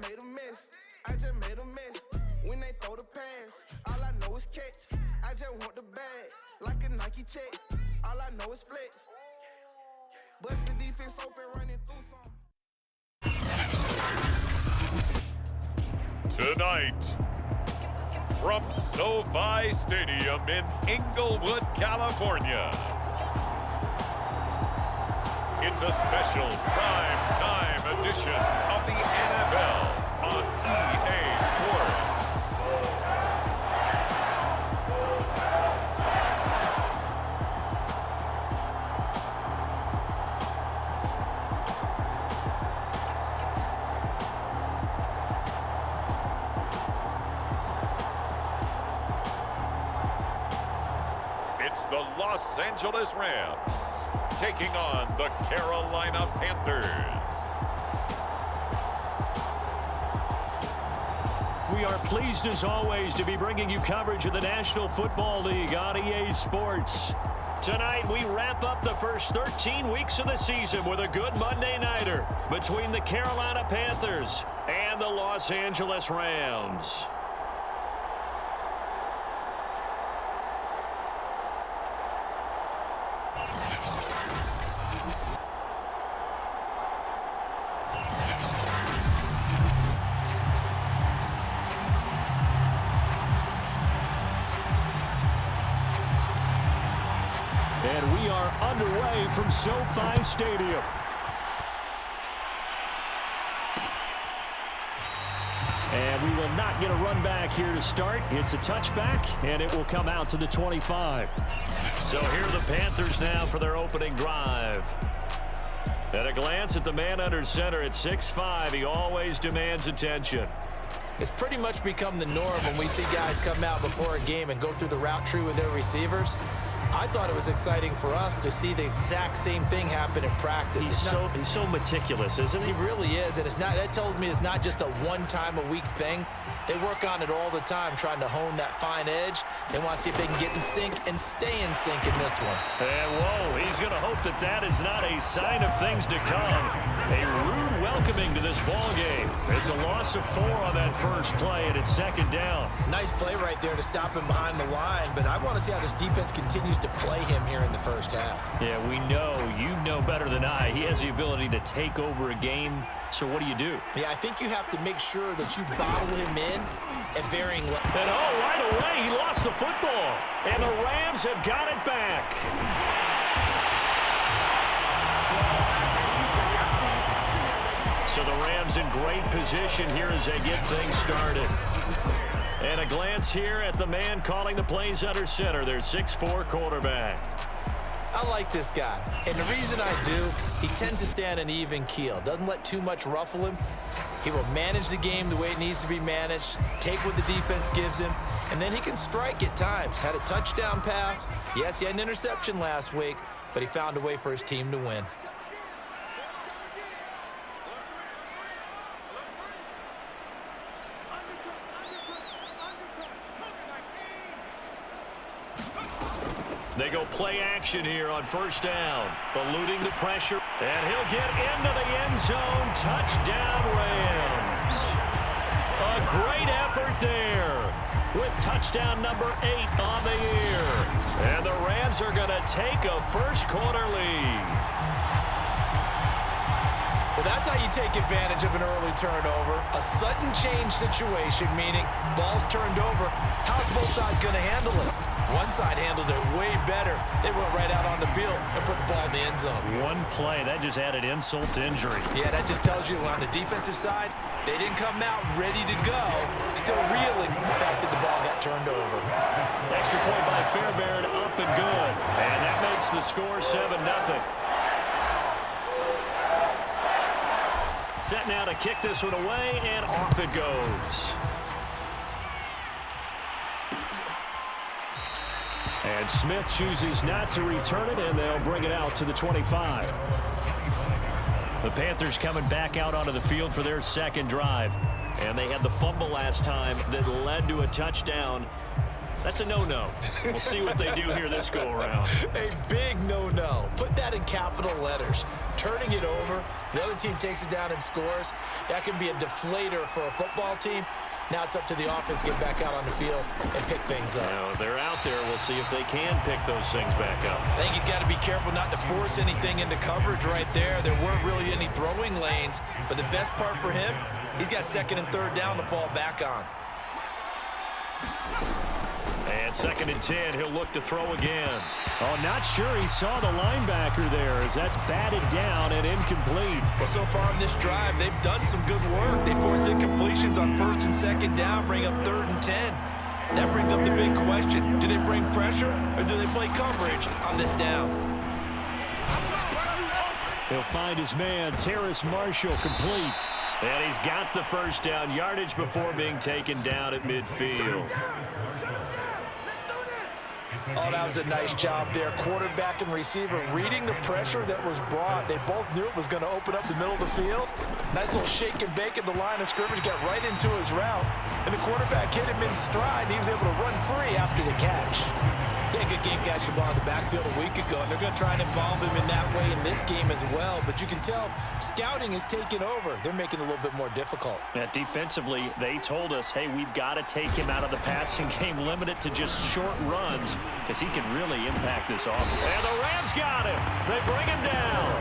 made a mess. I just made a mess. When they throw the pass, all I know is catch. I just want the bag, like a Nike check. All I know is flex. Bust the defense open, running through some. Tonight, from SoFi Stadium in Inglewood, California, it's a special prime time edition of the NFL on EA Sports. It's the Los Angeles Rams taking on the Carolina Panthers. We are pleased as always to be bringing you coverage of the National Football League on EA Sports. Tonight we wrap up the first 13 weeks of the season with a good Monday nighter between the Carolina Panthers and the Los Angeles Rams. And we are underway from SoFi Stadium. And we will not get a run back here to start. It's a touchback, and it will come out to the 25. So here are the Panthers now for their opening drive. At a glance at the man under center at 6'5", he always demands attention. It's pretty much become the norm when we see guys come out before a game and go through the route tree with their receivers. I thought it was exciting for us to see the exact same thing happen in practice. He's so meticulous, isn't he? He really is, and that tells me it's not just a one-time-a-week thing. They work on it all the time, trying to hone that fine edge. They want to see if they can get in sync and stay in sync in this one. And whoa, he's going to hope that that is not a sign of things to come. A rude welcoming to this ball game. It's a loss of 4 on that first play, and it's second down. Nice play right there to stop him behind the line, but I want to see how this defense continues to play him here in the first half. Yeah, we know. You know better than I. He has the ability to take over a game. So what do you do? Yeah, I think you have to make sure that you bottle him in at varying levels. And right away, he lost the football. And the Rams have got it back. So the Rams in great position here as they get things started. And a glance here at the man calling the plays under center, their 6'4" quarterback. I like this guy, and the reason I do, he tends to stay on an even keel, doesn't let too much ruffle him. He will manage the game the way it needs to be managed, take what the defense gives him, and then he can strike at times. Had a touchdown pass. Yes, he had an interception last week, but he found a way for his team to win. They go play action here on first down, eluding the pressure, and he'll get into the end zone. Touchdown, Rams. A great effort there with touchdown number 8 on the year. And the Rams are going to take a first-quarter lead. Well, that's how you take advantage of an early turnover. A sudden change situation, meaning ball's turned over. How's both sides going to handle it? One side handled it way better. They went right out on the field and put the ball in the end zone. One play, that just added insult to injury. Yeah, that just tells you on the defensive side, they didn't come out ready to go, still reeling from the fact that the ball got turned over. Extra point by Fairbairn, up and good. And that makes the score 7-0. Set now to kick this one away, and off it goes. And Smith chooses not to return it, and they'll bring it out to the 25. The Panthers coming back out onto the field for their second drive. And they had the fumble last time that led to a touchdown. That's a no-no. We'll see what they do here this go-around. A big no-no. Put that in capital letters. turning it over. The other team takes it down and scores. That can be a deflator for a football team. Now it's up to the offense to get back out on the field and pick things up. Now, they're out there. We'll see if they can pick those things back up. I think he's got to be careful not to force anything into coverage right there. There weren't really any throwing lanes, but the best part for him, he's got second and third down to fall back on. And 2nd and 10, he'll look to throw again. Oh, not sure he saw the linebacker there as that's batted down and incomplete. Well, so far in this drive, they've done some good work. They force incompletions on 1st and 2nd down, bring up 3rd and 10. That brings up the big question. Do they bring pressure or do they play coverage on this down? He'll find his man, Terrace Marshall, complete. And he's got the first down yardage before being taken down at midfield. Oh, that was a nice job there. Quarterback and receiver reading the pressure that was brought. They both knew it was going to open up the middle of the field. Nice little shake and bake at the line of scrimmage, got right into his route. And the quarterback hit him in stride, and he was able to run free after the catch. They had a good game catching the ball in the backfield a week ago, and they're going to try and involve him in that way in this game as well. But you can tell scouting is taking over. They're making it a little bit more difficult. Yeah, defensively, they told us, hey, we've got to take him out of the passing game, limit it to just short runs, because he can really impact this offense. And the Rams got him. They bring him down.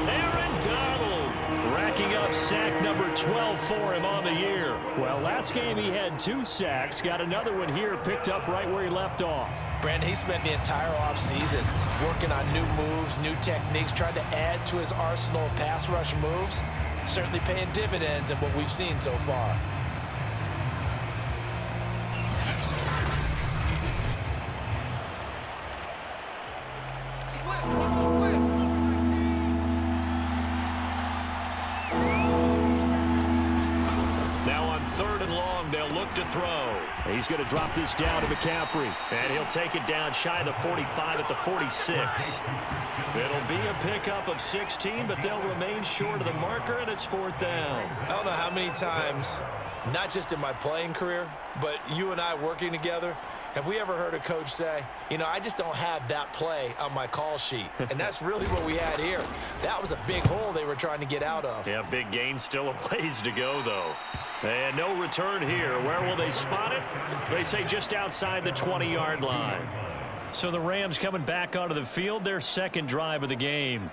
Aaron Donald racking up sack number 12 for him on the year. Well, last game he had 2 sacks. Got another one here, picked up right where he left off. Brandon, he spent the entire offseason working on new moves, new techniques, trying to add to his arsenal of pass rush moves. Certainly paying dividends in what we've seen so far. To throw. He's going to drop this down to McCaffrey. And he'll take it down shy of the 45 at the 46. It'll be a pickup of 16, but they'll remain short of the marker, and it's 4th down. I don't know how many times, not just in my playing career, but you and I working together, have we ever heard a coach say, you know, I just don't have that play on my call sheet. And that's really what we had here. That was a big hole they were trying to get out of. Yeah, big gain, still a ways to go, though. And no return here. Where will they spot it? They say just outside the 20-yard line. So the Rams coming back onto the field, their 2nd drive of the game.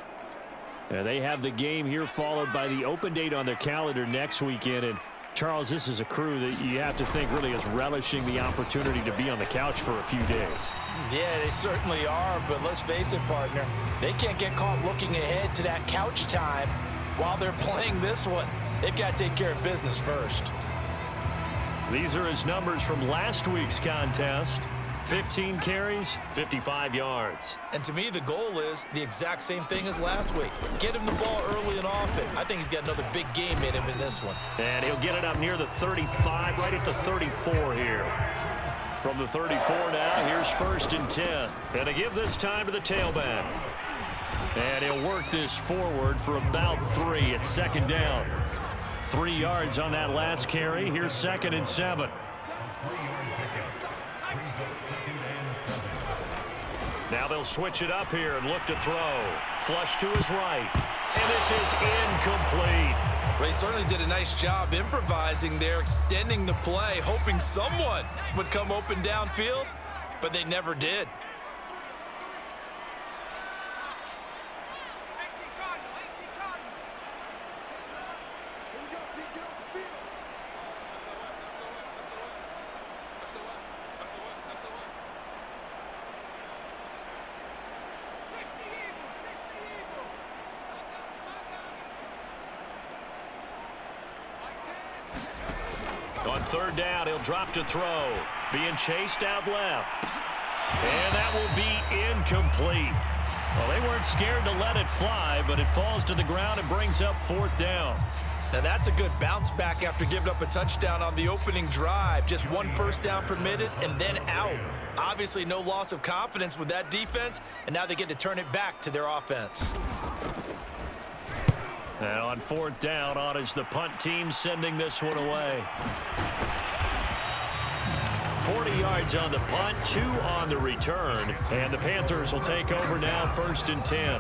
They have the game here followed by the open date on their calendar next weekend. And Charles, this is a crew that you have to think really is relishing the opportunity to be on the couch for a few days. Yeah, they certainly are, but let's face it, partner. They can't get caught looking ahead to that couch time while they're playing this one. They've got to take care of business first. These are his numbers from last week's contest. 15 carries, 55 yards. And to me, the goal is the exact same thing as last week. Get him the ball early and often. I think he's got another big game in him in this one. And he'll get it up near the 35, right at the 34 here. From the 34 now, here's 1st and 10. And to give this time to the tailback. And he'll work this forward for about 3 at 2nd down. 3 yards on that last carry. Here's 2nd and 7. Now they'll switch it up here and look to throw. Flush to his right. And this is incomplete. They certainly did a nice job improvising there, extending the play, hoping someone would come open downfield, but they never did. On 3rd down, he'll drop to throw. Being chased out left. And that will be incomplete. Well, they weren't scared to let it fly, but it falls to the ground and brings up 4th down. Now that's a good bounce back after giving up a touchdown on the opening drive. Just 1 1st down permitted and then out. Obviously no loss of confidence with that defense, and now they get to turn it back to their offense. And on 4th down, on is the punt team sending this one away. 40 yards on the punt, 2 on the return. And the Panthers will take over now, 1st and 10.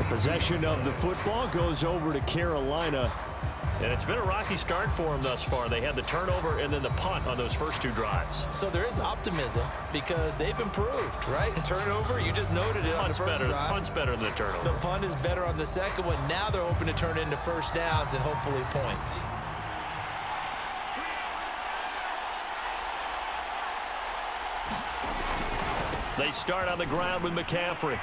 Possession of the football goes over to Carolina. And it's been a rocky start for them thus far. They had the turnover and then the punt on those first 2 drives. So there is optimism because they've improved, right? Turnover, you just noted it on the first drive. Punt's better than the turnover. The punt is better on the second one. Now they're hoping to turn it into first downs and hopefully points. They start on the ground with McCaffrey.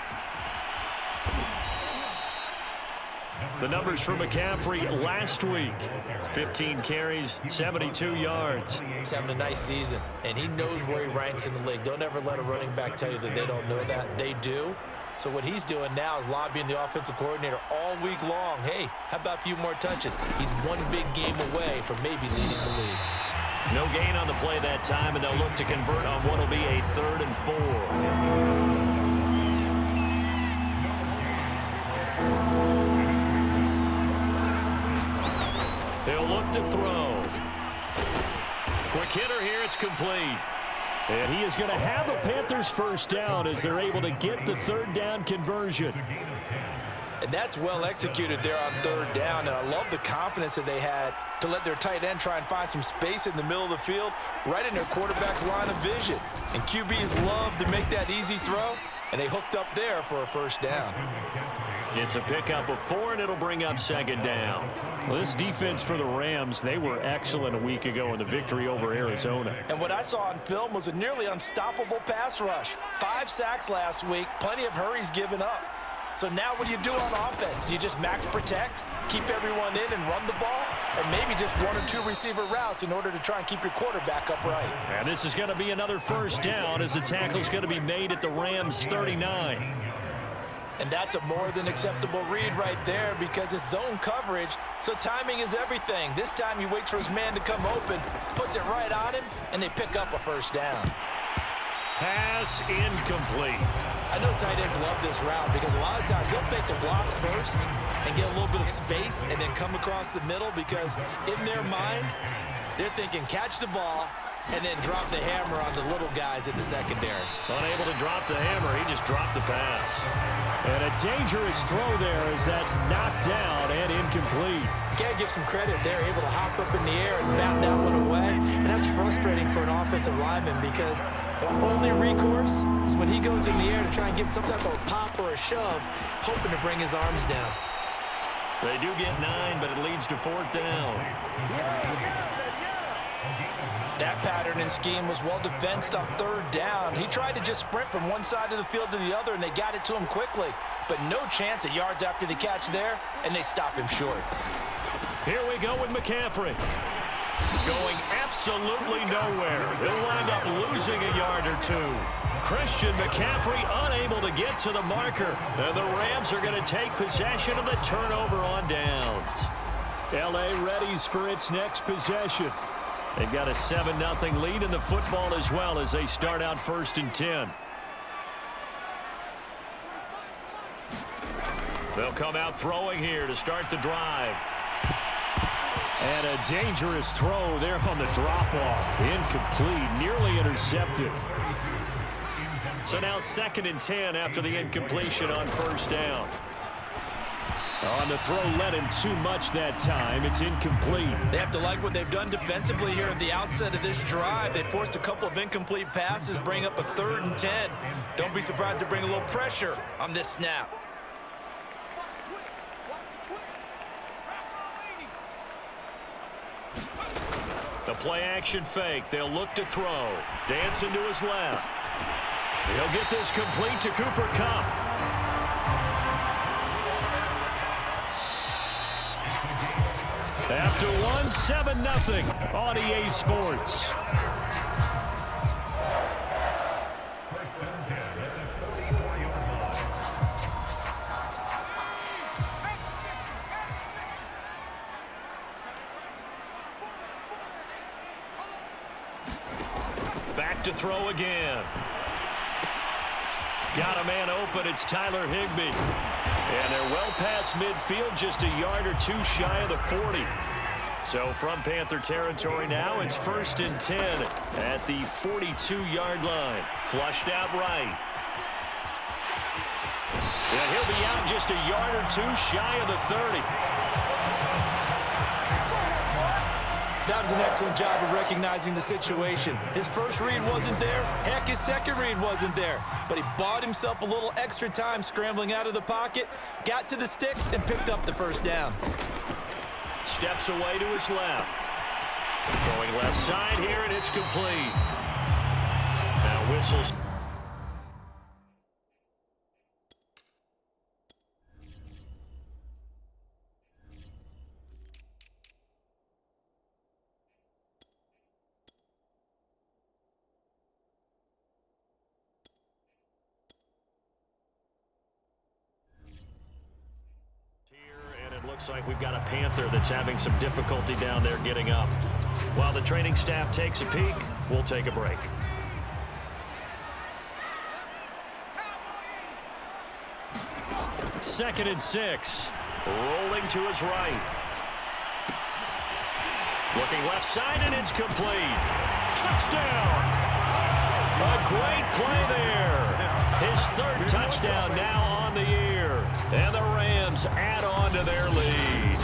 The numbers for McCaffrey last week: 15 carries, 72 yards. He's having a nice season, and he knows where he ranks in the league. Don't ever let a running back tell you that they don't know that. They do. So what he's doing now is lobbying the offensive coordinator all week long. Hey, how about a few more touches? He's one big game away from maybe leading the league. No gain on the play that time, and they'll look to convert on what will be a 3rd and 4. They'll look to throw. Quick hitter here, it's complete. And he is going to have a Panthers first down as they're able to get the 3rd down conversion. And that's well executed there on 3rd down, and I love the confidence that they had to let their tight end try and find some space in the middle of the field, right in their quarterback's line of vision. And QBs love to make that easy throw, and they hooked up there for a first down. It's a pickup of 4, and it'll bring up 2nd down. Well, this defense for the Rams, they were excellent a week ago in the victory over Arizona. And what I saw on film was a nearly unstoppable pass rush. 5 sacks last week, plenty of hurries given up. So now what do you do on offense? You just max protect, keep everyone in and run the ball, or maybe just 1 or 2 receiver routes in order to try and keep your quarterback upright. And this is going to be another first down as the tackle's going to be made at the Rams' 39. And that's a more than acceptable read right there because it's zone coverage, so timing is everything. This time he waits for his man to come open, puts it right on him, and they pick up a first down. Pass incomplete. I know tight ends love this route because a lot of times they'll fake the block first and get a little bit of space and then come across the middle because in their mind, they're thinking catch the ball and then drop the hammer on the little guys in the secondary. Unable to drop the hammer, he just dropped the pass. And a dangerous throw there as that's knocked down and incomplete. You gotta give some credit. They're able to hop up in the air and bat that one away. And that's frustrating for an offensive lineman because the only recourse is when he goes in the air to try and give some type of a pop or a shove, hoping to bring his arms down. They do get 9, but it leads to 4th down. That pattern and scheme was well defensed on 3rd down. He tried to just sprint from one side of the field to the other, and they got it to him quickly. But no chance at yards after the catch there, and they stop him short. Here we go with McCaffrey. Going absolutely nowhere. He'll wind up losing a yard or 2. Christian McCaffrey unable to get to the marker. And the Rams are going to take possession of the turnover on downs. L.A. readies for its next possession. They've got a 7-0 lead in the football as well as they start out 1st and 10. They'll come out throwing here to start the drive. And a dangerous throw there on the drop-off. Incomplete, nearly intercepted. So now 2nd and 10 after the incompletion on 1st down. On the throw, led him too much that time. It's incomplete. They have to like what they've done defensively here at the outset of this drive. They forced a couple of incomplete passes, bring up a 3rd and 10. Don't be surprised to bring a little pressure on this snap. The play-action fake. They'll look to throw. Dancing to his left. He'll get this complete to Cooper Kupp. After one, 7-0 on EA Sports. Back to throw again. Got a man open. It's Tyler Higbee. And they're well past midfield, just a yard or 2 shy of the 40. So from Panther territory now, it's 1st and 10 at the 42-yard line. Flushed out right. And he'll be out just a yard or two shy of the 30. That was an excellent job of recognizing the situation. His first read wasn't there. Heck, his second read wasn't there. But he bought himself a little extra time scrambling out of the pocket, got to the sticks, and picked up the first down. Steps away to his left. Throwing left side here, and it's complete. Now whistles. Looks like we've got a Panther that's having some difficulty down there getting up. While the training staff takes a peek, we'll take a break. Second and 6. Rolling to his right. Looking left side, and it's complete. Touchdown! A great play there. His third touchdown now on the year. And the Rams add on to their lead.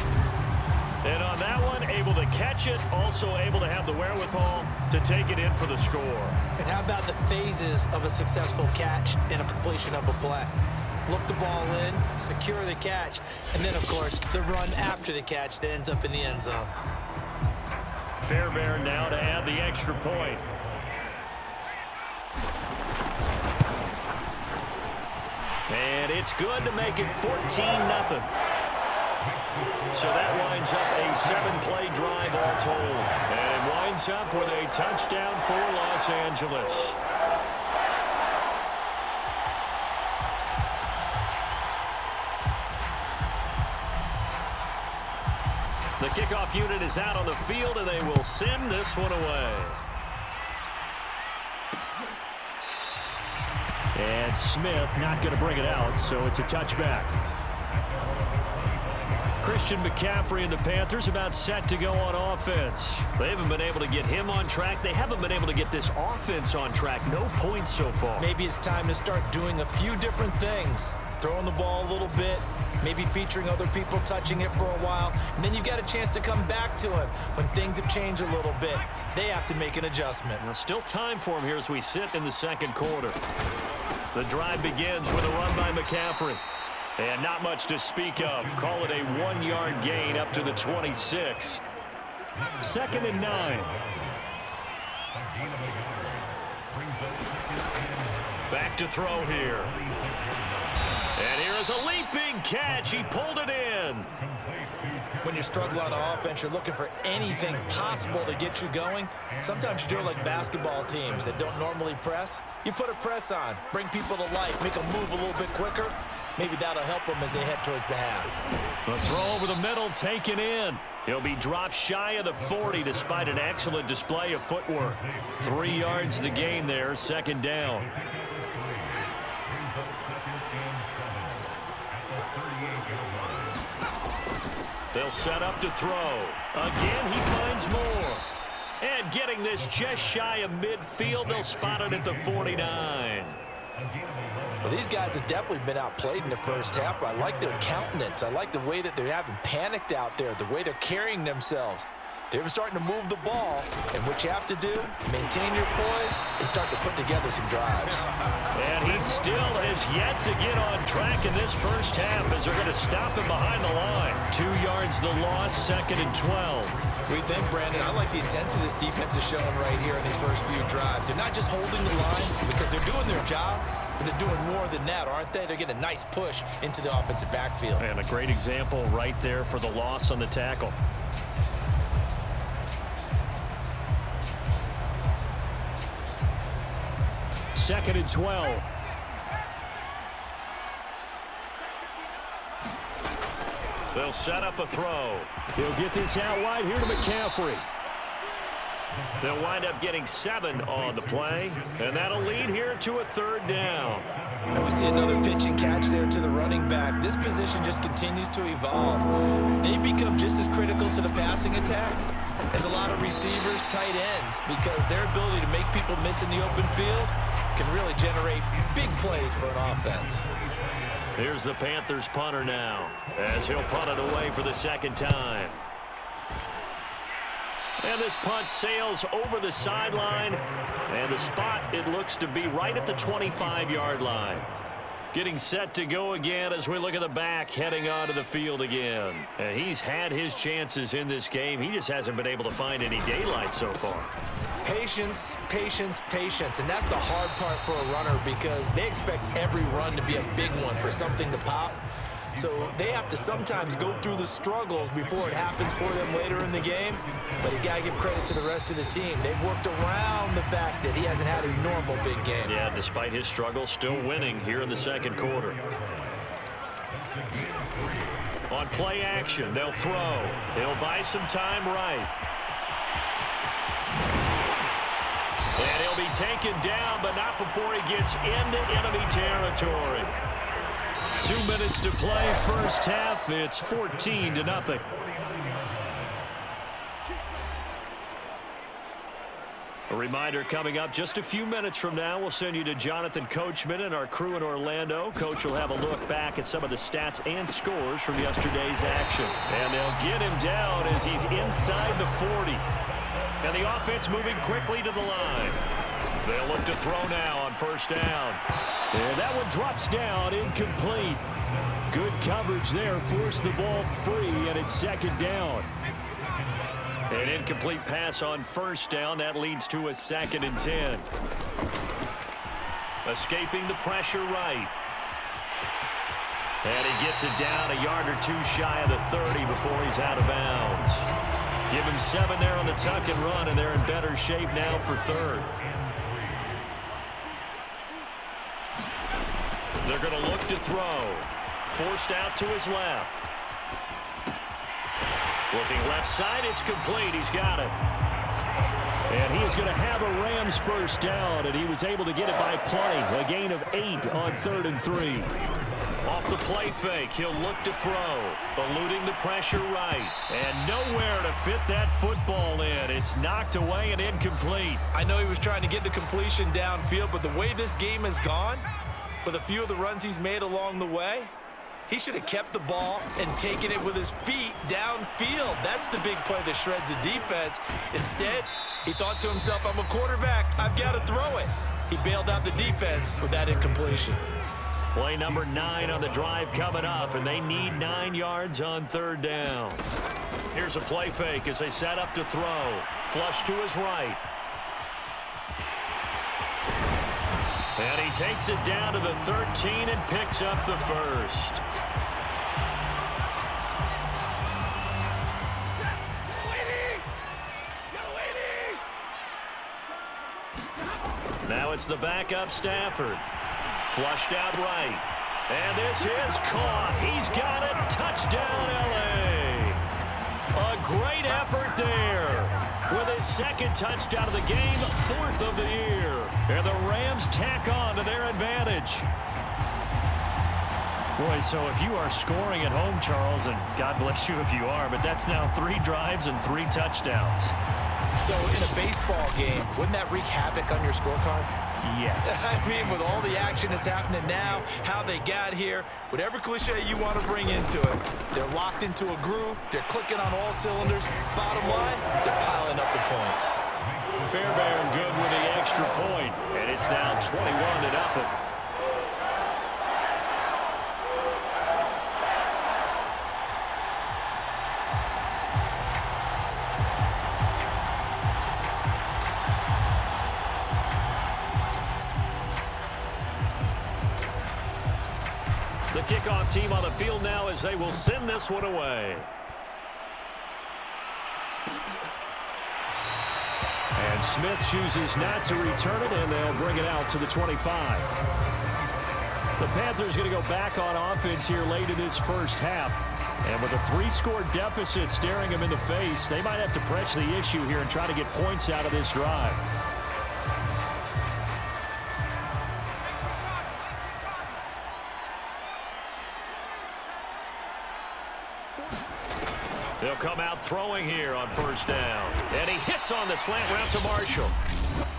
And on that one, able to catch it, also able to have the wherewithal to take it in for the score. And how about the phases of a successful catch and a completion of a play? Look the ball in, secure the catch, and then, of course, the run after the catch that ends up in the end zone. Fairbairn now to add the extra point. And it's good to make it 14-0. So that winds up a 7-play drive all told. And it winds up with a touchdown for Los Angeles. The kickoff unit is out on the field, and they will send this one away. And Smith not going to bring it out, so it's a touchback. Christian McCaffrey and the Panthers about set to go on offense. They haven't been able to get him on track. They haven't been able to get this offense on track. No points so far. Maybe it's time to start doing a few different things. Throwing the ball a little bit, maybe featuring other people touching it for a while, and then you've got a chance to come back to him when things have changed a little bit. They have to make an adjustment. Well, still time for him here as we sit in the second quarter. The drive begins with a run by McCaffrey. And not much to speak of. Call it a 1-yard gain up to the 26. Second and 9. Back to throw here. And here is a leaping catch. He pulled it in. When you struggle on offense, you're looking for anything possible to get you going. Sometimes you do it like basketball teams that don't normally press. You put a press on, bring people to life, make them move a little bit quicker. Maybe that'll help them as they head towards the half. The throw over the middle taken in. He'll be dropped shy of the 40 despite an excellent display of footwork. 3 yards the gain there, second down. They'll set up to throw. Again, he finds more. And getting this just shy of midfield, they'll spot it at the 49. Well, these guys have definitely been outplayed in the first half. I like their countenance. I like the way that they're having panicked out there, the way they're carrying themselves. They're starting to move the ball, and what you have to do, maintain your poise and start to put together some drives. And he still has yet to get on track in this first half as they're going to stop him behind the line. 2 yards the loss, second and 12. What do you think, Brandon? I like the intensity this defense is showing right here in these first few drives. They're not just holding the line because they're doing their job, but they're doing more than that, aren't they? They're getting a nice push into the offensive backfield. And a great example right there for the loss on the tackle. Second and 12. They'll set up a throw. He'll get this out wide here to McCaffrey. They'll wind up getting 7 on the play, and that'll lead here to a third down. And we see another pitch and catch there to the running back. This position just continues to evolve. They become just as critical to the passing attack as a lot of receivers, tight ends, because their ability to make people miss in the open field can really generate big plays for an offense. Here's the Panthers punter now, as he'll punt it away for the second time. And this punt sails over the sideline, and the spot, it looks to be right at the 25-yard line. Getting set to go again as we look at the back, heading onto the field again. And he's had his chances in this game. He just hasn't been able to find any daylight so far. Patience, patience, patience. And that's the hard part for a runner because they expect every run to be a big one for something to pop. So they have to sometimes go through the struggles before it happens for them later in the game. But you got to give credit to the rest of the team. They've worked around the fact that he hasn't had his normal big game. Yeah, despite his struggles, still winning here in the second quarter. On play action, they'll throw. He'll buy some time right. And he'll be taken down, but not before he gets into enemy territory. 2 minutes to play, first half. It's 14-0. A reminder coming up just a few minutes from now, we'll send you to Jonathan Coachman and our crew in Orlando. Coach will have a look back at some of the stats and scores from yesterday's action. And they'll get him down as he's inside the 40. And the offense moving quickly to the line. They'll look to throw now on first down. And that one drops down, incomplete. Good coverage there, forced the ball free, and it's second down. An incomplete pass on first down. That leads to a 2nd and 10. Escaping the pressure right. And he gets it down a yard or two shy of the 30 before he's out of bounds. Give him 7 there on the tuck and run, and they're in better shape now for third. They're going to look to throw. Forced out to his left. Looking left side, it's complete. He's got it. And he is going to have a Rams first down, and he was able to get it by play. A gain of 8 on 3rd and 3. Off the play fake, he'll look to throw. Eluding the pressure right. And nowhere to fit that football in. It's knocked away and incomplete. I know he was trying to get the completion downfield, but the way this game has gone, with a few of the runs he's made along the way, he should have kept the ball and taken it with his feet downfield. That's the big play that shreds the defense. Instead, he thought to himself, I'm a quarterback, I've got to throw it. He bailed out the defense with that incompletion. Play number 9 on the drive coming up, and they need 9 yards on 3rd down. Here's a play fake as they set up to throw. Flush to his right. And he takes it down to the 13 and picks up the first. Now it's the backup Stafford. Flushed out right. And this is caught. He's got it. Touchdown, L.A. A great effort there. With his 2nd touchdown of the game, 4th of the year. And the Rams tack on to their advantage. Boy, so if you are scoring at home, Charles, and God bless you if you are, but that's now 3 drives and 3 touchdowns. So in a baseball game, wouldn't that wreak havoc on your scorecard? Yes. I mean, with all the action that's happening now, how they got here, whatever cliche you want to bring into it, they're locked into a groove, they're clicking on all cylinders. Bottom line, they're piling up the points. Fairbairn good with the extra point, and it's now 21-0. The kickoff team on the field now as they will send this one away. And Smith chooses not to return it, and they'll bring it out to the 25. The Panthers going to go back on offense here late in this first half. And with a 3-score deficit staring them in the face, they might have to press the issue here and try to get points out of this drive. They'll come out throwing here on first down. And he hits on the slant route to Marshall.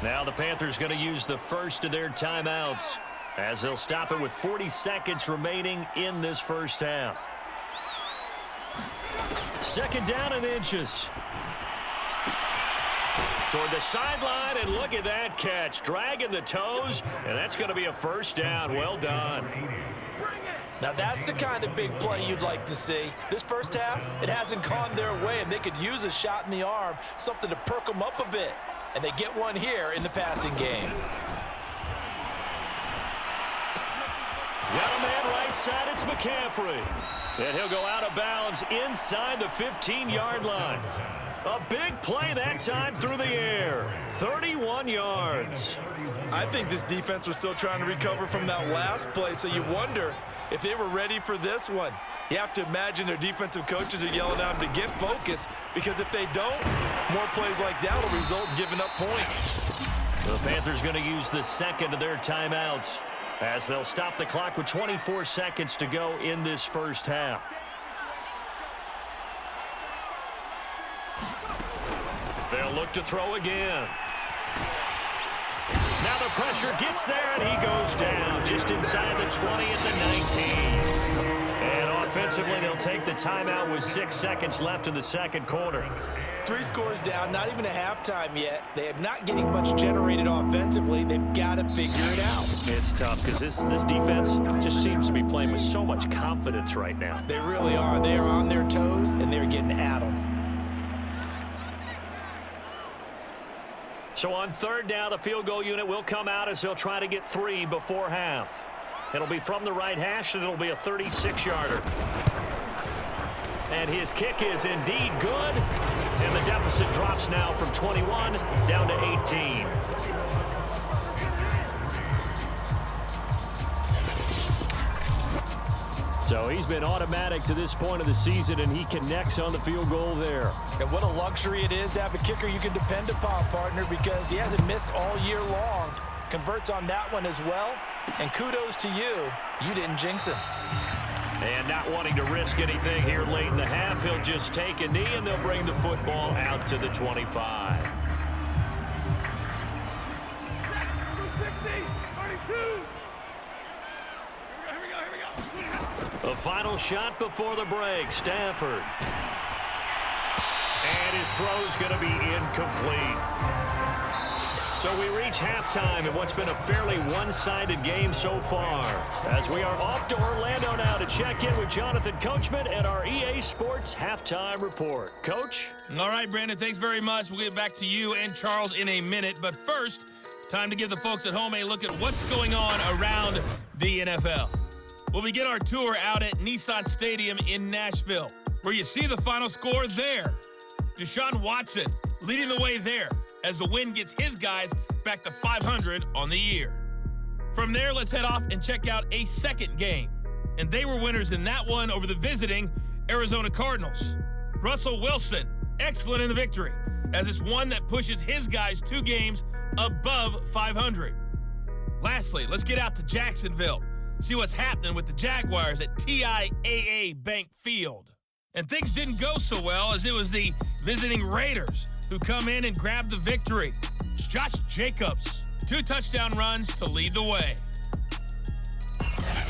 Now the Panthers going to use the first of their timeouts. as they'll stop it with 40 seconds remaining in this first half. Second down and inches. Toward the sideline, and look at that catch. Dragging the toes, and that's going to be a first down. Well done. Now that's the kind of big play you'd like to see. This first half, it hasn't gone their way, and they could use a shot in the arm, something to perk them up a bit. And they get one here in the passing game. Got a man right side, it's McCaffrey. And he'll go out of bounds inside the 15-yard line. A big play that time through the air. 31 yards. I think this defense was still trying to recover from that last play, so you wonder if they were ready for this one. You have to imagine their defensive coaches are yelling at them to get focused, because if they don't, more plays like that will result in giving up points. The Panthers going to use the second of their timeouts as they'll stop the clock with 24 seconds to go in this first half. They'll look to throw again. Now the pressure gets there, and he goes down just inside the 20 at the 19. And offensively, they'll take the timeout with 6 seconds left in the second quarter. 3 scores down, not even a halftime yet. They are not getting much generated offensively. They've got to figure it out. It's tough because this defense just seems to be playing with so much confidence right now. They really are. They are on their toes, and they're getting at them. So on third down, the field goal unit will come out as they'll try to get 3 before half. It'll be from the right hash, and it'll be a 36-yarder. And his kick is indeed good. And the deficit drops now from 21 down to 18. So he's been automatic to this point of the season, and he connects on the field goal there. And what a luxury it is to have a kicker you can depend upon, partner, because he hasn't missed all year long. Converts on that one as well. And kudos to you. You didn't jinx him. And not wanting to risk anything here late in the half, he'll just take a knee, and they'll bring the football out to the 25. The final shot before the break, Stafford. And his throw's going to be incomplete. So we reach halftime in what's been a fairly one-sided game so far, as we are off to Orlando now to check in with Jonathan Coachman at our EA Sports Halftime Report. Coach? All right, Brandon, thanks very much. We'll get back to you and Charles in a minute. But first, time to give the folks at home a look at what's going on around the NFL. We'll begin our tour out at Nissan Stadium in Nashville, where you see the final score there. Deshaun Watson leading the way there as the win gets his guys back to 500 on the year. From there, let's head off and check out a second game. And they were winners in that one over the visiting Arizona Cardinals. Russell Wilson, excellent in the victory, as it's one that pushes his guys 2 games above 500. Lastly, let's get out to Jacksonville, see what's happening with the Jaguars at TIAA Bank Field. And things didn't go so well, as it was the visiting Raiders who come in and grab the victory. Josh Jacobs, 2 touchdown runs to lead the way.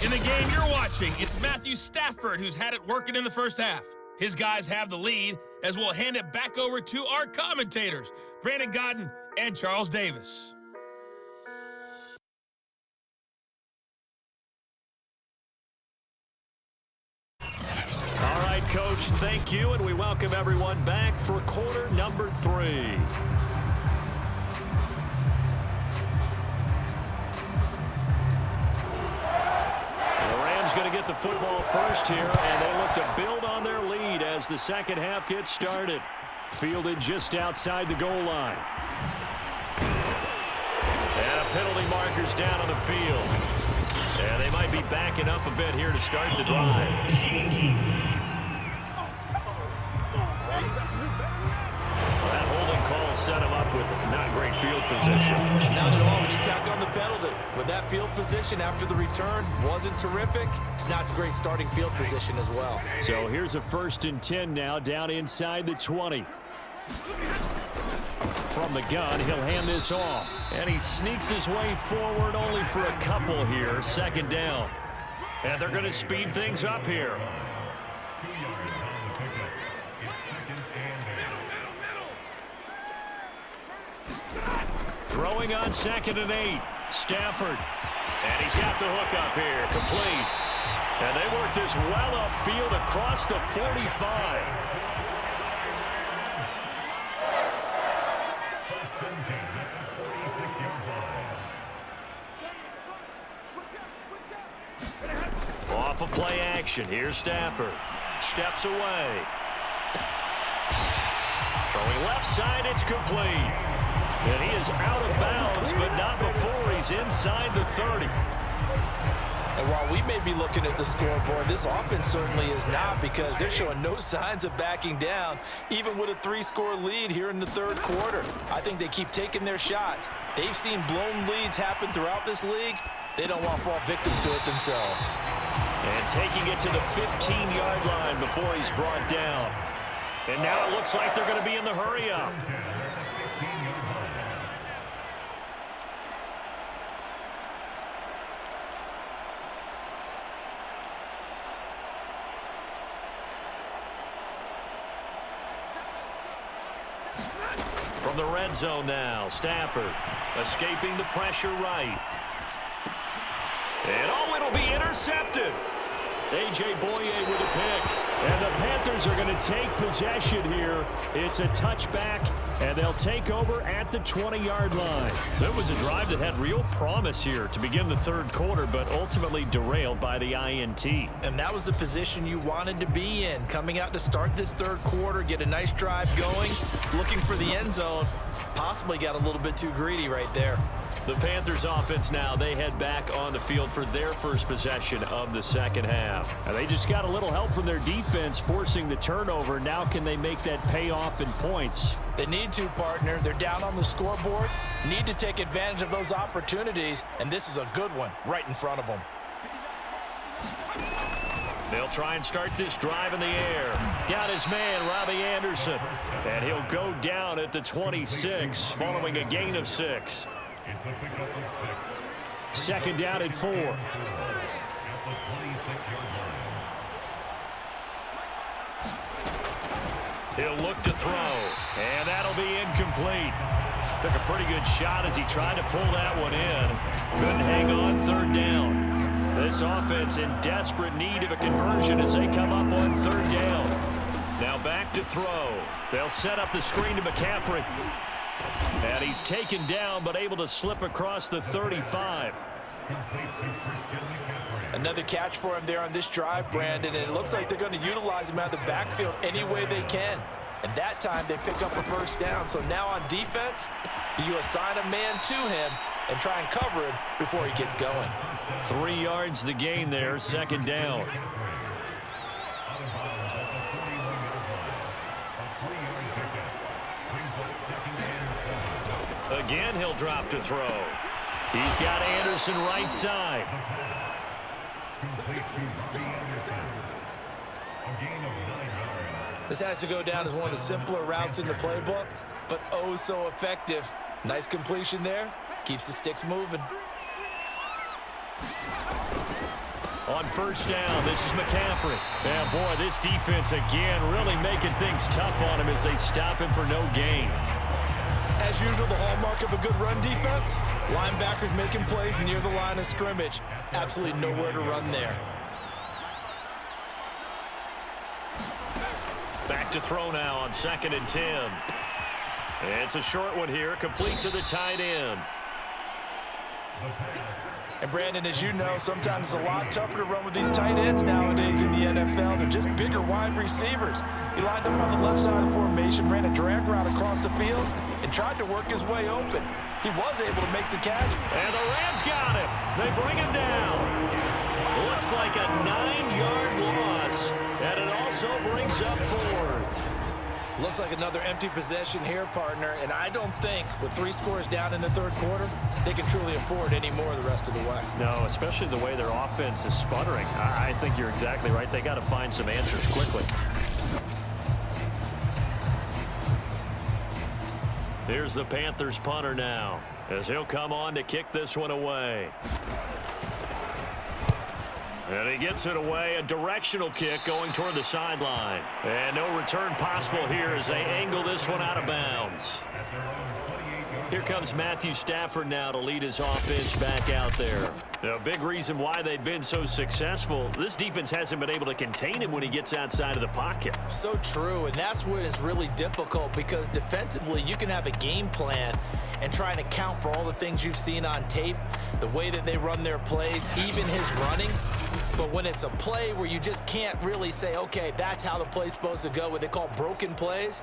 In the game you're watching, it's Matthew Stafford who's had it working in the first half. His guys have the lead, as we'll hand it back over to our commentators, Brandon Godden and Charles Davis. All right, Coach, thank you, and we welcome everyone back for quarter number 3. The Rams going to get the football first here, and they look to build on their lead as the second half gets started. Fielded just outside the goal line. And a penalty marker's down on the field. And they might be backing up a bit here to start the drive. That holding call set him up with not great field position. Not at all when you tack on the penalty. With that field position after the return wasn't terrific, it's not a great starting field position as well. So here's a 1st and 10 now, down inside the 20. From the gun, he'll hand this off. And he sneaks his way forward only for a couple here. Second down. And they're going to speed things up here. Throwing on 2nd and 8. Stafford. And he's got the hook up here. Complete. And they work this well upfield across the 45. Off of play action. Here's Stafford. Steps away. Throwing left side. It's complete. And he is out of bounds, but not before he's inside the 30. And while we may be looking at the scoreboard, this offense certainly is not, because they're showing no signs of backing down, even with a 3-score lead here in the third quarter. I think they keep taking their shots. They've seen blown leads happen throughout this league. They don't want to fall victim to it themselves. And taking it to the 15-yard line before he's brought down. And now it looks like they're going to be in the hurry-up. From the red zone now, Stafford escaping the pressure right. And oh, it'll be intercepted. A.J. Boye with a pick. And the Panthers are going to take possession here. It's a touchback, and they'll take over at the 20-yard line. So it was a drive that had real promise here to begin the third quarter, but ultimately derailed by the INT. And that was the position you wanted to be in, coming out to start this third quarter, get a nice drive going, looking for the end zone. Possibly got a little bit too greedy right there. The Panthers offense now, they head back on the field for their first possession of the second half. And they just got a little help from their defense forcing the turnover. Now can they make that pay off in points? They need to, partner. They're down on the scoreboard. Need to take advantage of those opportunities, and this is a good one right in front of them. They'll try and start this drive in the air. Got his man, Robbie Anderson. And he'll go down at the 26 following a gain of 6. Second down and 4. He'll look to throw, and that'll be incomplete. Took a pretty good shot as he tried to pull that one in. Couldn't hang on, third down. This offense in desperate need of a conversion as they come up on third down. Now back to throw. They'll set up the screen to McCaffrey. And he's taken down, but able to slip across the 35. Another catch for him there on this drive, Brandon, and it looks like they're going to utilize him out of the backfield any way they can. And that time they pick up a first down. So now on defense, you assign a man to him and try and cover him before he gets going. 3 yards the gain there, second down. Again, he'll drop to throw. He's got Anderson right side. This has to go down as one of the simpler routes in the playbook, but oh so effective. Nice completion there. Keeps the sticks moving. On first down, this is McCaffrey. And boy, this defense again really making things tough on him as they stop him for no gain. As usual, the hallmark of a good run defense, linebackers making plays near the line of scrimmage. Absolutely nowhere to run there. Back to throw now on 2nd and 10. It's a short one here, complete to the tight end. And Brandon, as you know, sometimes it's a lot tougher to run with these tight ends nowadays in the NFL. They're just bigger wide receivers. He lined up on the left side of the formation, ran a drag route across the field, and tried to work his way open. He was able to make the catch. And the Rams got him. They bring him down. Looks like a 9-yard loss, and it also brings up 4th. Looks like another empty possession here, partner, and I don't think with 3 scores down in the third quarter, they can truly afford any more the rest of the way. No, especially the way their offense is sputtering. I think you're exactly right. They got to find some answers quickly. Here's the Panthers punter now, as he'll come on to kick this one away. And he gets it away, a directional kick going toward the sideline. And no return possible here as they angle this one out of bounds. Here comes Matthew Stafford now to lead his offense back out there. A big reason why they've been so successful, this defense hasn't been able to contain him when he gets outside of the pocket. So true, and that's when it's really difficult because defensively you can have a game plan and trying to account for all the things you've seen on tape, the way that they run their plays, even his running. But when it's a play where you just can't really say, okay, that's how the play's supposed to go, what they call broken plays,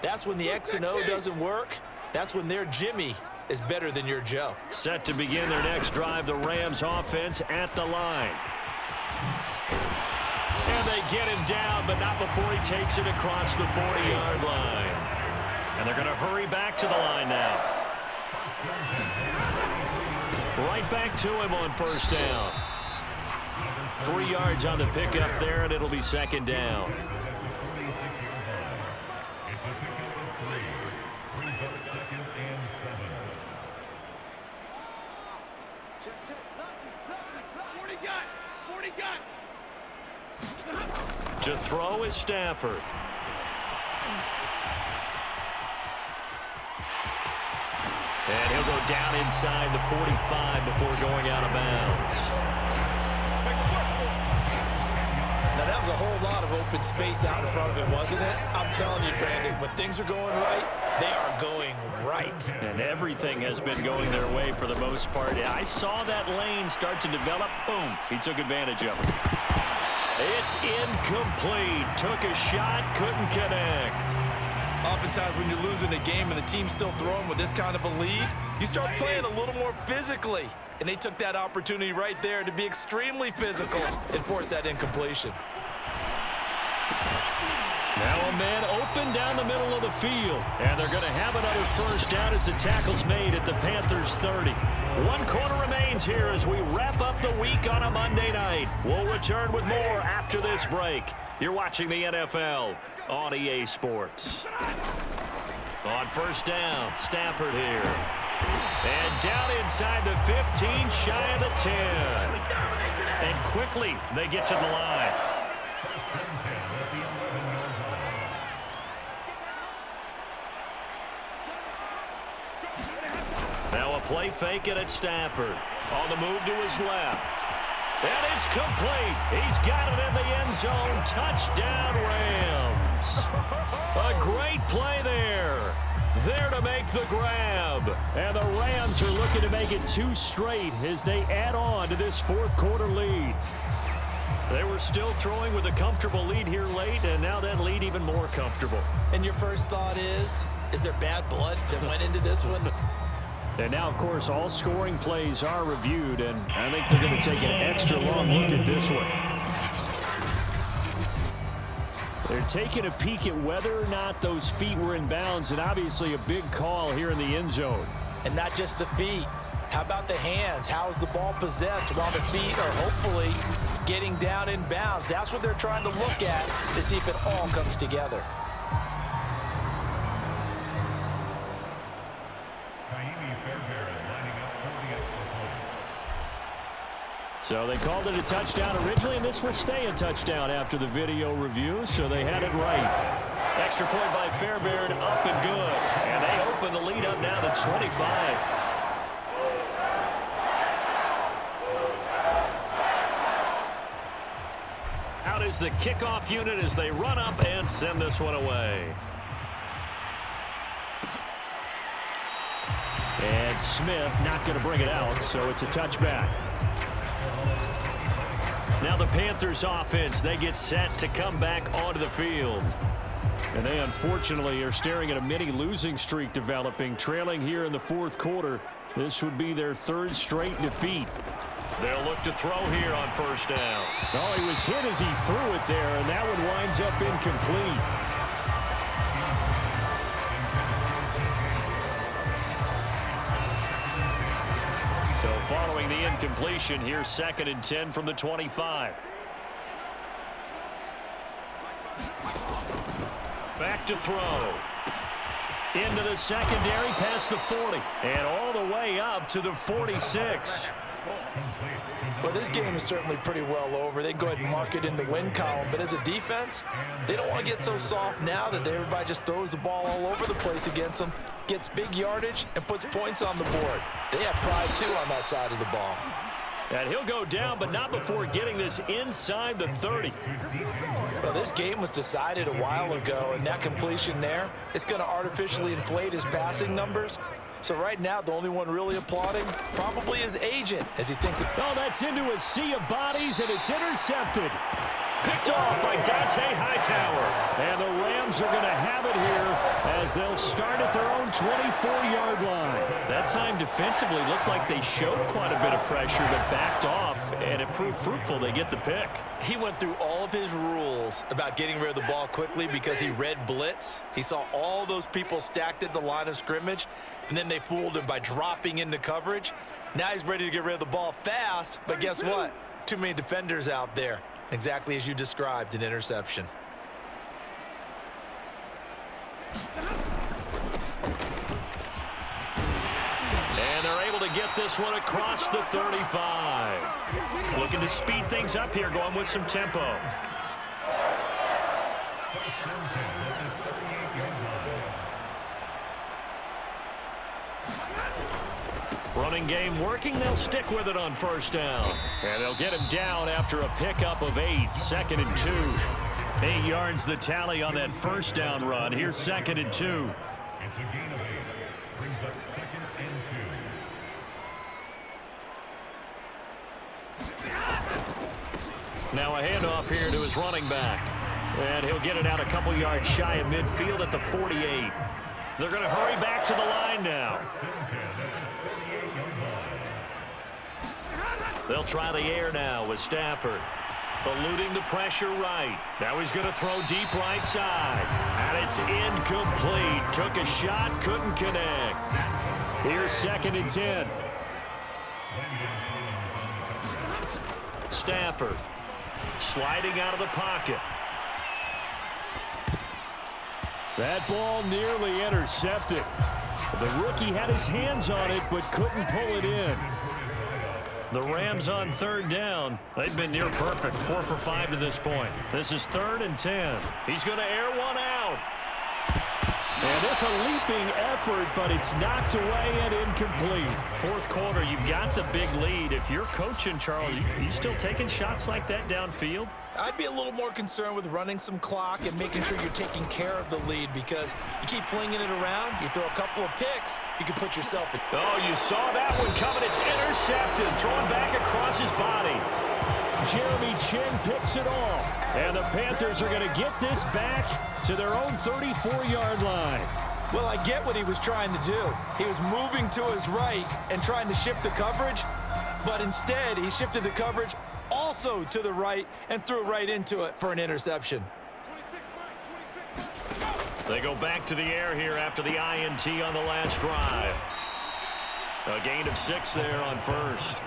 that's when the X and O doesn't work. That's when their Jimmy is better than your Joe. Set to begin their next drive, the Rams offense at the line. And they get him down, but not before he takes it across the 40-yard line. And they're going to hurry back to the line now. Right back to him on first down. 3 yards on the pickup there, and it'll be second down. To throw is Stafford. And he'll go down inside the 45 before going out of bounds. Now, that was a whole lot of open space out in front of him, wasn't it? I'm telling you, Brandon, when things are going right, they are going right. And everything has been going their way for the most part. I saw that lane start to develop. Boom. He took advantage of it. It's incomplete. Took a shot, couldn't connect. Oftentimes when you're losing a game and the team's still throwing with this kind of a lead, you start playing a little more physically. And they took that opportunity right there to be extremely physical and force that incompletion. Now a man open down the middle of the field. And they're going to have another first down as the tackle's made at the Panthers 30. 1 quarter remains here as we wrap up the week on a Monday night. We'll return with more after this break. You're watching the NFL on EA Sports. On first down, Stafford here. And down inside the 15, shy of the 10. And quickly they get to the line. Now a play fake it at Stafford. On the move to his left. And it's complete. He's got it in the end zone. Touchdown, Rams. A great play there. There to make the grab. And the Rams are looking to make it 2 straight as they add on to this 4th quarter lead. They were still throwing with a comfortable lead here late, and now that lead even more comfortable. And your first thought is there bad blood that went into this one? And now, of course, all scoring plays are reviewed, and I think they're going to take an extra long look at this one. They're taking a peek at whether or not those feet were in bounds, and obviously a big call here in the end zone. And not just the feet. How about the hands? How is the ball possessed while the feet are hopefully getting down in bounds? That's what they're trying to look at to see if it all comes together. So they called it a touchdown originally, and this will stay a touchdown after the video review, so they had it right. Extra point by Fairbairn, up and good. And they open the lead up now to 25. Out is the kickoff unit as they run up and send this one away. And Smith not going to bring it out, so it's a touchback. Now the Panthers offense, they get set to come back onto the field. And they unfortunately are staring at a mini losing streak developing, trailing here in the 4th quarter. This would be their 3rd straight defeat. They'll look to throw here on first down. Oh, he was hit as he threw it there, and that one winds up incomplete. So following the incompletion, here's 2nd and 10 from the 25. Back to throw. Into the secondary, past the 40, and all the way up to the 46. Well, this game is certainly pretty well over. They can go ahead and mark it in the win column, but as a defense, they don't want to get so soft now that everybody just throws the ball all over the place against them, gets big yardage, and puts points on the board. They have pride, too, on that side of the ball. And he'll go down, but not before getting this inside the 30. Well, this game was decided a while ago, and that completion there, it's going to artificially inflate his passing numbers. So right now, the only one really applauding probably his agent as he thinks of... Oh, that's into a sea of bodies, and it's intercepted. Picked off by Dante Hightower. And the Rams are going to have it here as they'll start at their own 24-yard line. That time defensively looked like they showed quite a bit of pressure but backed off, and it proved fruitful. They get the pick. He went through all of his rules about getting rid of the ball quickly because he read blitz. He saw all those people stacked at the line of scrimmage, and then they fooled him by dropping into coverage. Now he's ready to get rid of the ball fast, but guess what? Too many defenders out there. Exactly as you described, an interception. And they're able to get this one across the 35. Looking to speed things up here, going with some tempo. Running game working. They'll stick with it on first down. And they'll get him down after a pickup of 8. 2nd and 2. 8 yards the tally on that first down run. Here's 2nd and 2. It's a gain of 8. Brings up 2nd and 2. Now a handoff here to his running back. And he'll get it out a couple yards shy of midfield at the 48. They're going to hurry back to the line now. They'll try the air now with Stafford. Eluding the pressure right. Now he's going to throw deep right side. And it's incomplete. Took a shot, couldn't connect. Here's 2nd and 10. Stafford sliding out of the pocket. That ball nearly intercepted. The rookie had his hands on it but couldn't pull it in. The Rams on 3rd down. They've been near perfect. 4 for 5 to this point. This is 3rd and 10. He's going to air one out. And it's a leaping effort, but it's knocked away and incomplete. 4th quarter, you've got the big lead. If you're coaching, Charles, you still taking shots like that downfield? I'd be a little more concerned with running some clock and making sure you're taking care of the lead, because you keep flinging it around, you throw a couple of picks, you can put yourself in. Oh, you saw that one coming. It's intercepted. Thrown back across his body. Jeremy Chin picks it off. And the Panthers are going to get this back to their own 34-yard line. Well, I get what he was trying to do. He was moving to his right and trying to shift the coverage, but instead he shifted the coverage also to the right and threw right into it for an interception. They go back to the air here after the INT on the last drive. A gain of 6 there on first.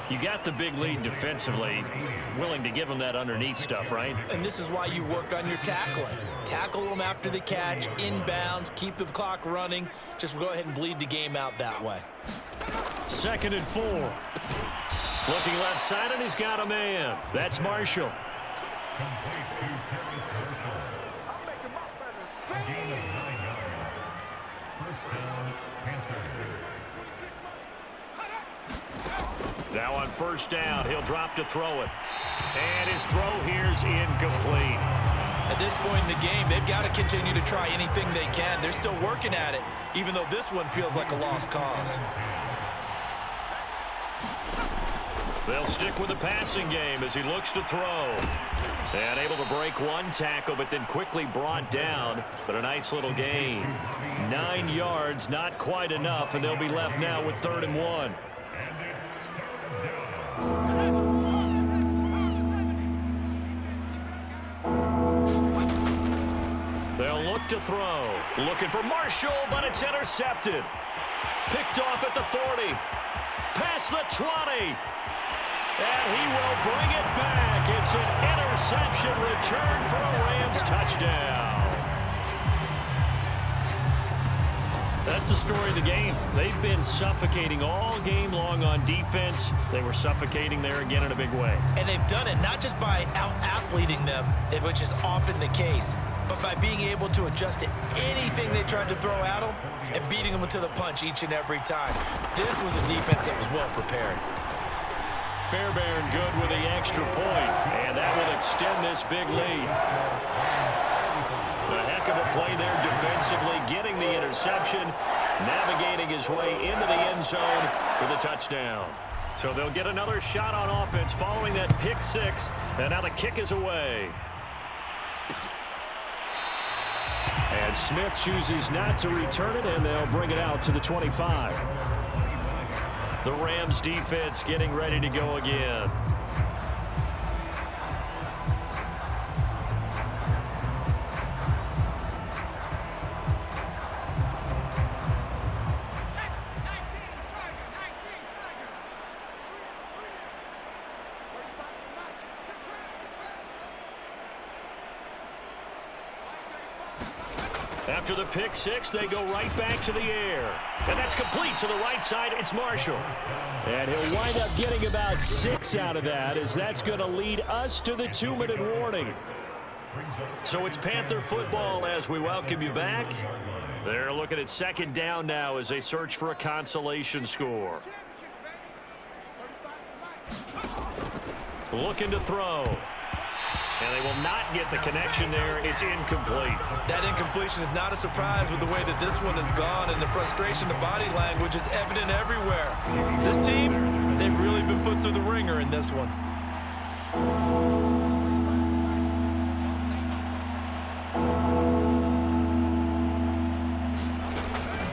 You got the big lead defensively. Willing to give them that underneath stuff, right? And this is why you work on your tackling. Tackle them after the catch, inbounds, keep the clock running. Just go ahead and bleed the game out that way. 2nd and 4. Looking left side, and he's got a man. That's Marshall. Now on first down, he'll drop to throw it. And his throw here's incomplete. At this point in the game, they've got to continue to try anything they can. They're still working at it, even though this one feels like a lost cause. They'll stick with the passing game as he looks to throw. And able to break one tackle, but then quickly brought down. But a nice little gain. 9 yards, not quite enough, and they'll be left now with 3rd and 1. They'll look to throw. Looking for Marshall, but it's intercepted. Picked off at the 40. Past the 20. And he will bring it back. It's an interception return for a Rams touchdown. That's the story of the game. They've been suffocating all game long on defense. They were suffocating there again in a big way. And they've done it not just by out-athleting them, which is often the case, but by being able to adjust to anything they tried to throw at them and beating them to the punch each and every time. This was a defense that was well prepared. Fairbairn good with the extra point, and that will extend this big lead. A heck of a play there defensively, getting the interception, navigating his way into the end zone for the touchdown. So they'll get another shot on offense following that pick six, and now the kick is away. And Smith chooses not to return it, and they'll bring it out to the 25. The Rams defense getting ready to go again. After the pick six, they go right back to the air. And that's complete to the right side. It's Marshall. And he'll wind up getting about 6 out of that, as that's going to lead us to the 2-minute warning. So it's Panther football as we welcome you back. They're looking at second down now as they search for a consolation score. Looking to throw. And they will not get the connection there. It's incomplete. That incompletion is not a surprise with the way that this one has gone, and the frustration, the body language is evident everywhere. This team, they've really been put through the ringer in this one.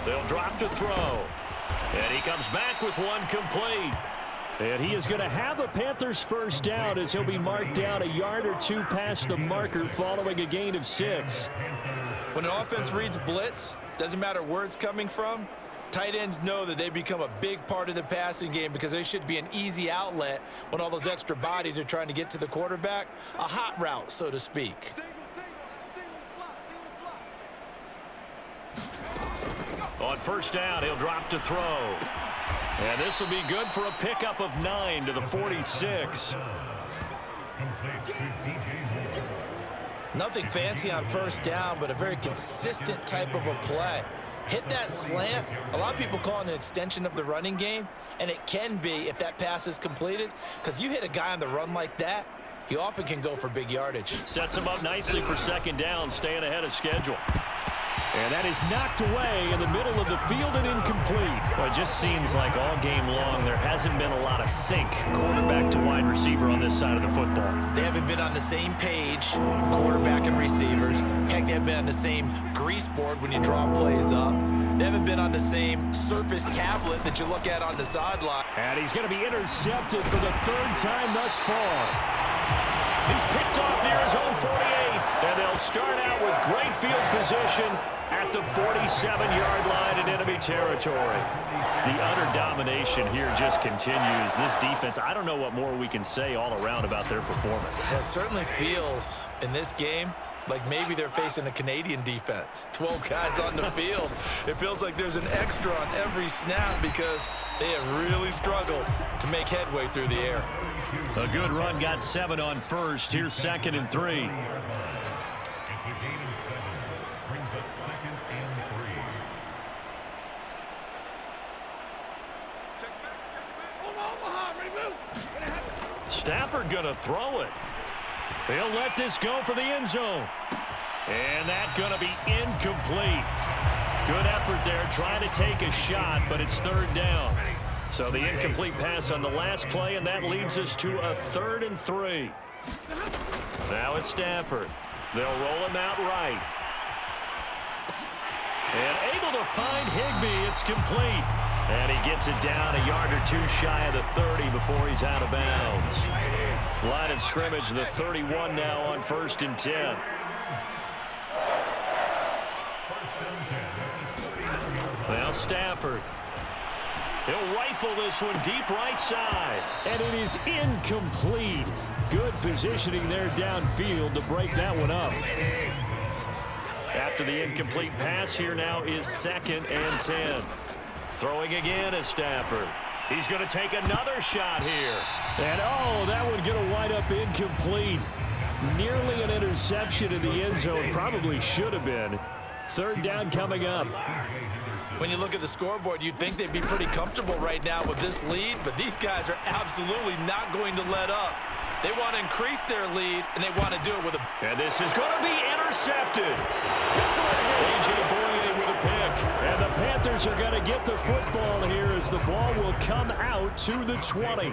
They'll drop to throw. And he comes back with one complete. And he is going to have a Panthers first down as he'll be marked down a yard or two past the marker following a gain of 6. When an offense reads blitz, doesn't matter where it's coming from, tight ends know that they become a big part of the passing game because they should be an easy outlet when all those extra bodies are trying to get to the quarterback. A hot route, so to speak. On first down, he'll drop to throw. And this will be good for a pickup of 9 to the 46. Nothing fancy on first down, but a very consistent type of a play. Hit that slant. A lot of people call it an extension of the running game, and it can be if that pass is completed, because you hit a guy on the run like that, he often can go for big yardage. Sets him up nicely for second down, staying ahead of schedule. And that is knocked away in the middle of the field and incomplete. Well, it just seems like all game long there hasn't been a lot of sync, quarterback to wide receiver on this side of the football. They haven't been on the same page, quarterback and receivers. Heck, they haven't been on the same grease board when you draw plays up. They haven't been on the same Surface tablet that you look at on the sideline. And he's going to be intercepted for the 3rd time thus far. He's picked off near his own 48, and they'll start out with great field position at the 47-yard line in enemy territory. The utter domination here just continues. This defense, I don't know what more we can say all around about their performance. Well, it certainly feels in this game like maybe they're facing a Canadian defense. 12 guys on the field. It feels like there's an extra on every snap because they have really struggled to make headway through the air. A good run, got 7 on first. Here's 2nd and 3. Stafford going to throw it. He'll let this go for the end zone. And that's going to be incomplete. Good effort there, trying to take a shot, but it's 3rd down. So the incomplete pass on the last play, and that leads us to a 3rd and 3. Now it's Stafford. They'll roll him out right. And able to find Higbee. It's complete. And he gets it down a yard or two shy of the 30 before he's out of bounds. Line of scrimmage, the 31 now on 1st and 10. Now Stafford. He'll rifle this one deep right side. And it is incomplete. Good positioning there downfield to break that one up. After After the incomplete pass, here now is 2nd and 10. Throwing again is Stafford. He's going to take another shot here. And, oh, that one going to wind up incomplete. Nearly an interception in the end zone. Probably should have been. 3rd down coming up. When you look at the scoreboard, you'd think they'd be pretty comfortable right now with this lead, but these guys are absolutely not going to let up. They want to increase their lead, and they want to do it with a... And this is going to be intercepted. A.J. Boye with a pick. And the Panthers are going to get the football here as the ball will come out to the 20.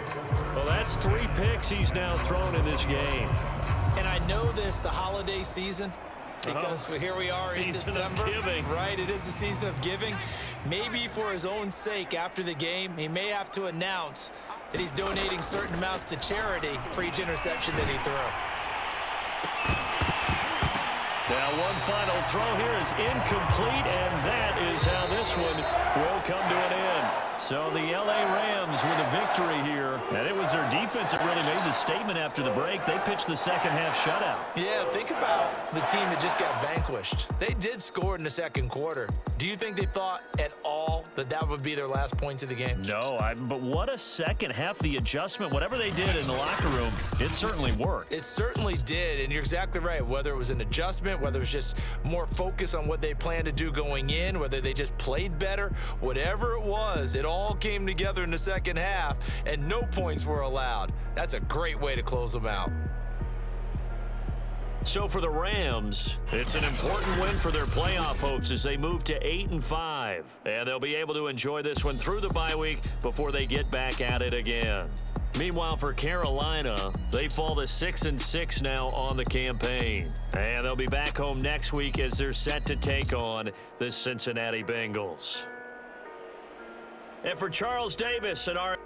Well, that's 3 picks he's now thrown in this game. And I know this, the holiday season, because here we are in December. Season of giving. Right, it is the season of giving. Maybe for his own sake after the game, he may have to announce that he's donating certain amounts to charity for each interception that he threw. Now one final throw here is incomplete, and that is how this one will come to an end. So the L.A. Rams with a victory here. And it was their defense that really made the statement after the break. They pitched the second half shutout. Yeah, think about the team that just got vanquished. They did score in the second quarter. Do you think they thought at all that that would be their last points of the game? No, but what a second half. The adjustment, whatever they did in the locker room, it certainly worked. It certainly did, and you're exactly right. Whether it was an adjustment, whether it was just more focus on what they planned to do going in, whether they just played better, whatever it was, it all came together in the second half, and no points were allowed. That's a great way to close them out. So for the Rams, it's an important win for their playoff hopes as they move to 8-5. And they'll be able to enjoy this one through the bye week before they get back at it again. Meanwhile, for Carolina, they fall to 6-6 now on the campaign. And they'll be back home next week as they're set to take on the Cincinnati Bengals. And for Charles Davis and our